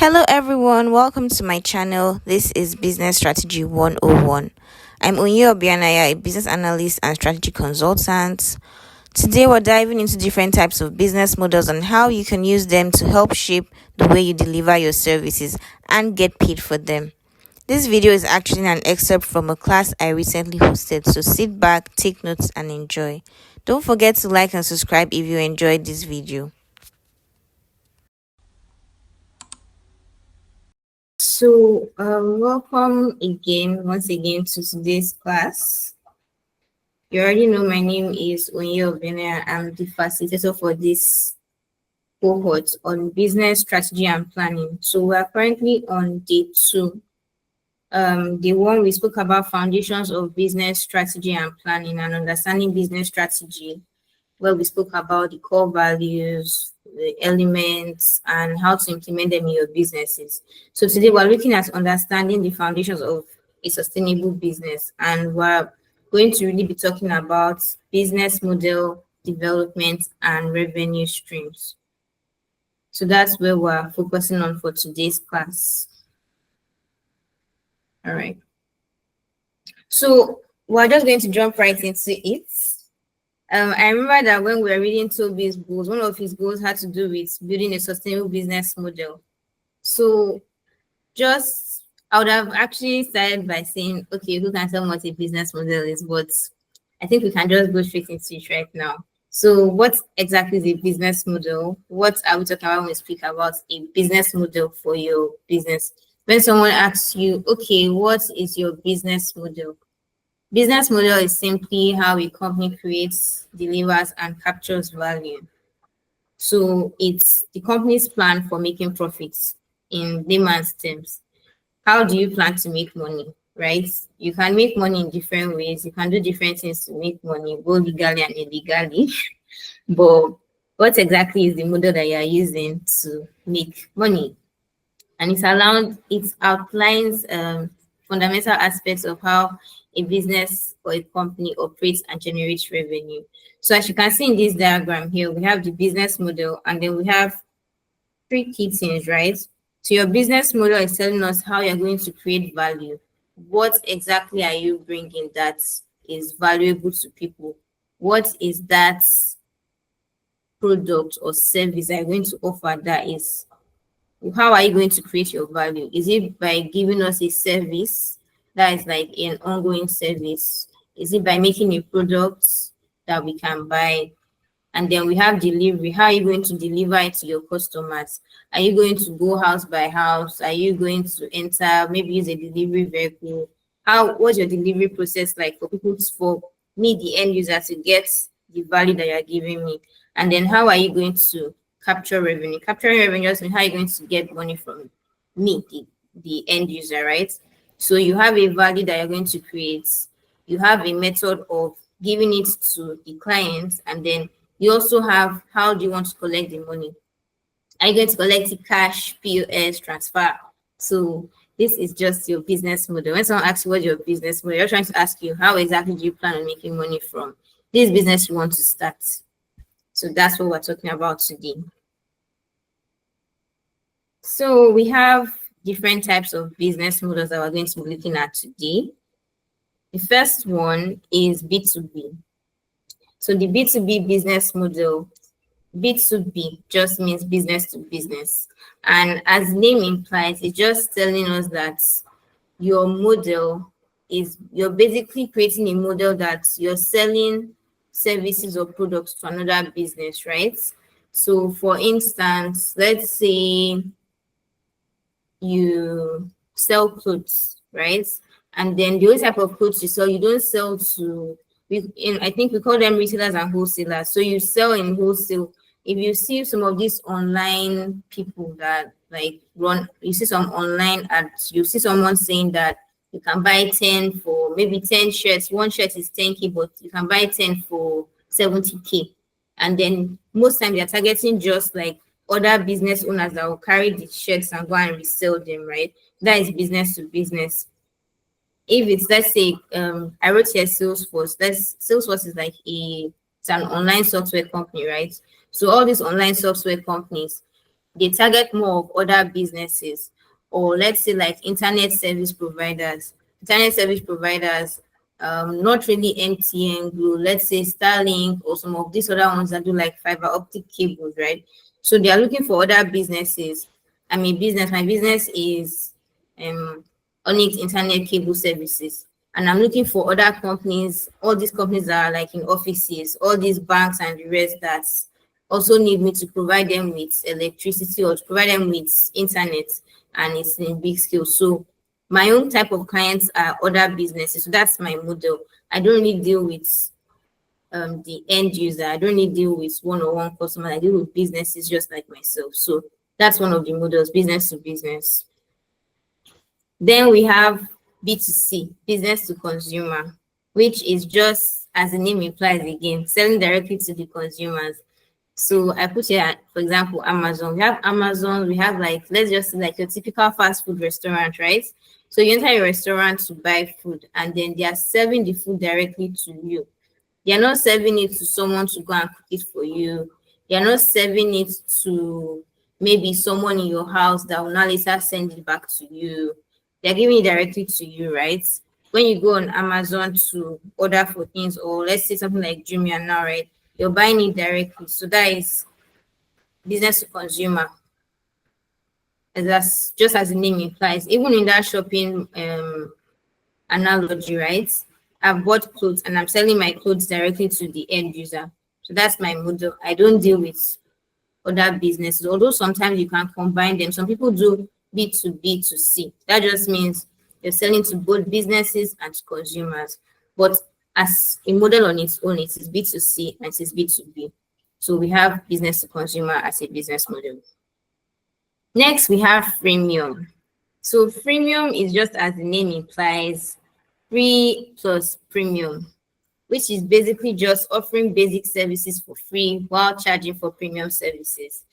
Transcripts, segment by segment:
Hello everyone, welcome to my channel. This is Business Strategy 101. I'm Onye Obianaya, a business analyst and strategy consultant. Today we're diving into different types of business models and how you can use them to help shape the way you deliver your services and get paid for them. This video is actually an excerpt from a class I recently hosted, so sit back, take notes and enjoy. Don't forget to like and subscribe if you enjoyed this video. So, welcome once again to today's class. You already know my name is Onye Obene. I'm the facilitator for this cohort on business strategy and planning. So, we are currently on day 2. The one we spoke about foundations of business strategy and planning and understanding business strategy, where we spoke about the core values, the elements, and how to implement them in your businesses. So today we're looking at understanding the foundations of a sustainable business, and we're going to really be talking about business model development and revenue streams. So that's where we're focusing on for today's class. All right. So we're just going to jump right into it. I remember that when we were reading Toby's goals, one of his goals had to do with building a sustainable business model. So I would have actually started by saying, okay, who can tell me what a business model is? But I think we can just go straight into it right now. So what exactly is a business model? What are we talking about when we speak about a business model for your business? When someone asks you, okay, what is your business model? Business model is simply how a company creates, delivers, and captures value. So it's the company's plan for making profits in layman's terms. How do you plan to make money, right? You can make money in different ways. You can do different things to make money, both legally and illegally. But what exactly is the model that you are using to make money? And it outlines fundamental aspects of how a business or a company operates and generates revenue. So as you can see in this diagram here, we have the business model and then we have 3 key things, right? So your business model is telling us how you're going to create value. What exactly are you bringing that is valuable to people? What is that product or service that you're going to offer that is, how are you going to create your value? Is it by giving us a service that is like an ongoing service? Is it by making a product that we can buy? And then we have delivery. How are you going to deliver it to your customers? Are you going to go house by house? Are you going to enter, maybe use a delivery vehicle? What's your delivery process like for me, the end user, to get the value that you're giving me? And then how are you going to capture revenue? Capturing revenue just means how are you going to get money from me, the end user, right? So you have a value that you're going to create. You have a method of giving it to the clients, and then you also have how do you want to collect the money? Are you going to collect it cash, POS, transfer? So this is just your business model. When someone asks you what's your business model, you're trying to ask you how exactly do you plan on making money from this business you want to start. So that's what we're talking about today. So we have different types of business models that we're going to be looking at today. The first one is B2B. So the B2B business model, B2B just means business to business. And as name implies, it's just telling us that your model is, you're basically creating a model that you're selling services or products to another business, right? So for instance, let's say you sell clothes, right? And then the only type of clothes you sell, you don't sell to, I think we call them retailers and wholesalers. So you sell in wholesale. If you see some of these online people that like run, you see some online ads, you see someone saying that you can buy 10 for maybe 10 shirts. One shirt is 10K, but you can buy 10 for 70K. And then most times they're targeting just like other business owners that will carry the shirts and go and resell them, right? That is business to business. If it's, let's say, I wrote here Salesforce. Salesforce is like it's an online software company, right? So all these online software companies, they target more of other businesses, or let's say like internet service providers. Internet service providers, not really MTN, Glo, let's say Starlink or some of these other ones that do like fiber optic cables, right? So they are looking for other businesses. My business is um Onyx Internet Cable Services. And I'm looking for other companies, all these companies that are like in offices, all these banks and the rest that also need me to provide them with electricity or to provide them with internet, and it's in big scale. So my own type of clients are other businesses. So that's my model. I don't really deal with the end user. I don't really deal with one-on-one customers. I deal with businesses just like myself. So that's one of the models, business to business. Then we have B2C, business to consumer, which is just as the name implies again, selling directly to the consumers. So I put here, for example, Amazon. We have Amazon, we have like, let's just say like a typical fast food restaurant, right? So you enter a restaurant to buy food and then they are serving the food directly to you. You're not serving it to someone to go and cook it for you. You're not serving it to maybe someone in your house that will now later send it back to you. They're giving it directly to you, right? When you go on Amazon to order for things, or let's say something like Jumia now, right? You're buying it directly. So that is business to consumer. And that's just as the name implies. Even in that shopping analogy, right? I've bought clothes and I'm selling my clothes directly to the end user. So that's my model. I don't deal with other businesses, although sometimes you can combine them. Some people do B2B2C. That just means you're selling to both businesses and to consumers. But as a model on its own, it is B2C and it is B2B. So we have business to consumer as a business model. Next, we have freemium. So freemium is just as the name implies, free plus premium, which is basically just offering basic services for free while charging for premium services.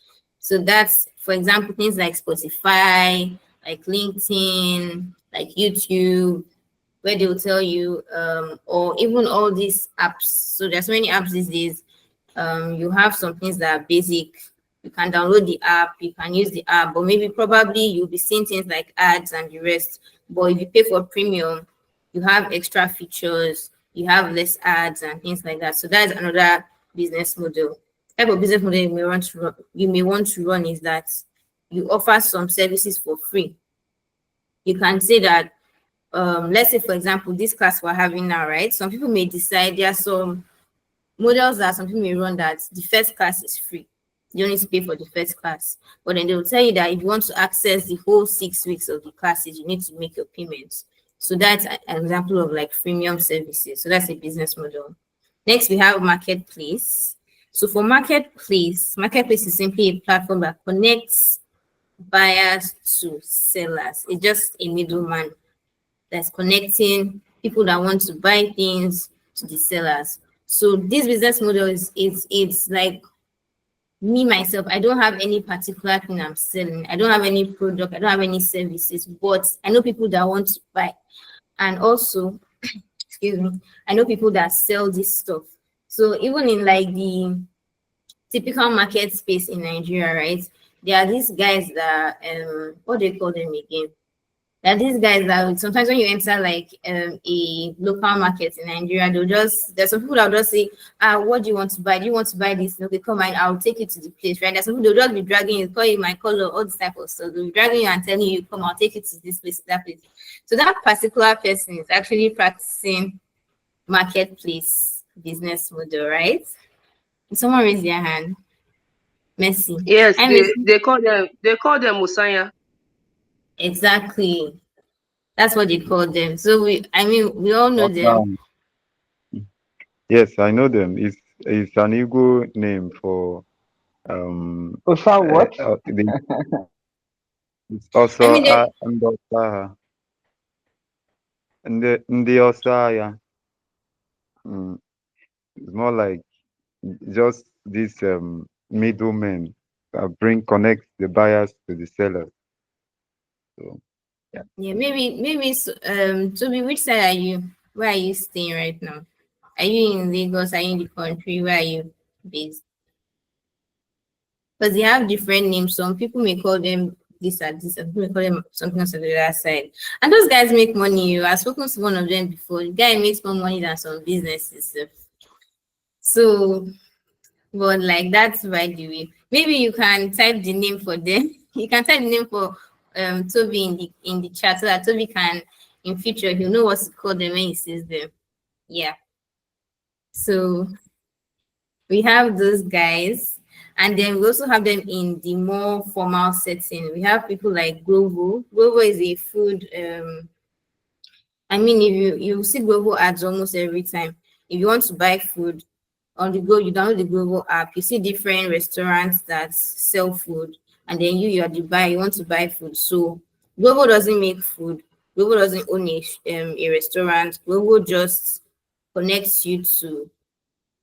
So that's, for example, things like Spotify, like LinkedIn, like YouTube, where they'll tell you, or even all these apps. So there's so many apps these days. You have some things that are basic. You can download the app, you can use the app, but maybe probably you'll be seeing things like ads and the rest. But if you pay for premium, you have extra features, you have less ads and things like that. So that's another business model. Type of business model you may want to run is that you offer some services for free. You can say that, let's say for example, this class we're having now, right? Some people may decide there are some models that some people may run that the first class is free. You don't need to pay for the first class. But then they will tell you that if you want to access the whole 6 weeks of the classes, you need to make your payments. So that's an example of like freemium services. So that's a business model. Next, we have marketplace. So for marketplace is simply a platform that connects buyers to sellers. It's just a middleman that's connecting people that want to buy things to the sellers. So this business model is it's like me myself. I don't have any particular thing I'm selling. I don't have any product. I don't have any services, but I know people that want to buy. And also, excuse me, I know people that sell this stuff. So even in like the typical market space in Nigeria, right? There are these guys that what do you call them again? That these guys that sometimes when you enter like a local market in Nigeria, there's some people that will just say, what do you want to buy? Do you want to buy this? Okay, come on, I'll take you to the place, right? There's some people they'll just be dragging you, call you my color, all this type of stuff. They'll be dragging you and telling you, come, I'll take you to this place, that place. So that particular person is actually practicing marketplace business model, right? Someone raise their hand. Messi. Yes, I'm they call them Musanya. exactly. That's what they call them. So we all know them. Awesome. Yes, I know them. It's an Igbo name for Osa what? it's also I mean, they, Ndosaha. Ndi Osaya. Mm, it's more like just this middlemen that connect the buyers to the sellers. So yeah. yeah, Toby, which side are you? Where are you staying right now? Are you in Lagos? Are you in the country? Where are you based? because they have different names. Some people may call them this and this, and people may call them something else on the other side. And those guys make money. I've spoken to one of them before. The guy makes more money than some businesses. So, but like that's by the way. Maybe you can type the name for them. You can type the name for Toby in the chat so that Toby can in future he'll know what to call them when he sees them. Yeah. So we have those guys, and then we also have them in the more formal setting. We have people like Glovo. Glovo is a food. I mean, if you see Glovo ads almost every time. If you want to buy food on the go, you download the Glovo app. You see different restaurants that sell food, and then you are the buyer. You want to buy food, so Glovo doesn't make food. Glovo doesn't own a restaurant. Glovo just connects you to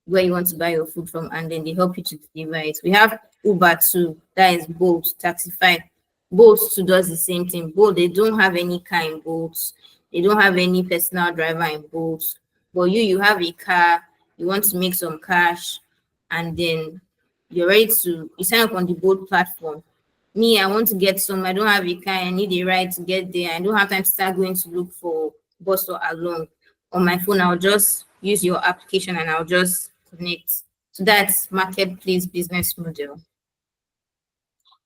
where you want to buy your food from, and then they help you to deliver it. We have Uber too, that is Bolt, Taxify. Bolt too does the same thing. Bolt, they don't have any car in Bolt. They don't have any personal driver in Bolt. But you have a car, you want to make some cash, and then you're ready to you sign up on the Bolt platform. Me, I want to get some, I don't have a car, I need a ride to get there. I don't have time to start going to look for bus or along. On my phone, I'll just use your application and I'll just connect. So that's marketplace business model.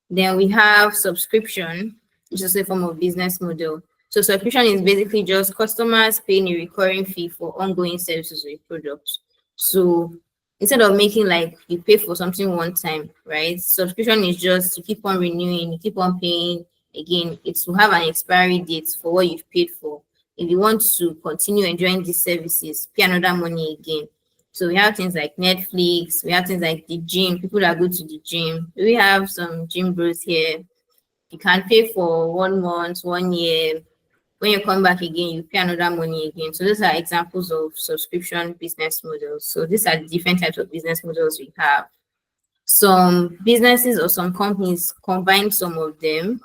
Then we have subscription, which is a form of business model. So subscription is basically just customers paying a recurring fee for ongoing services or products. So instead of making like you pay for something one time, right? Subscription is just to keep on renewing, you keep on paying again. It's to have an expiry date for what you've paid for. If you want to continue enjoying these services, pay another money again. So we have things like Netflix, we have things like the gym, people that go to the gym. We have some gym bros here. You can pay for 1 month, 1 year. When you come back again, you pay another money again. So those are examples of subscription business models. So these are the different types of business models we have. Some businesses or some companies combine some of them.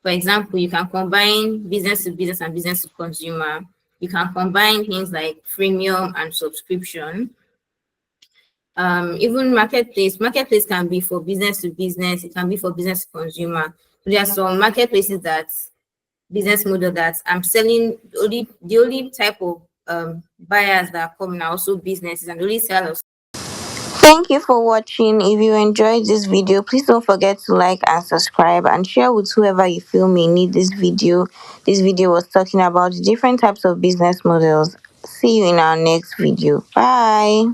For example, you can combine business to business and business to consumer. You can combine things like freemium and subscription. Even marketplace can be for business to business, it can be for business to consumer. So there are some marketplaces that business model that I'm selling the only type of buyers that come now also businesses, and the only sellers. Thank you for watching. If you enjoyed this video, please don't forget to like and subscribe and share with whoever you feel may need this video. This video was talking about different types of business models. See you in our next video. Bye.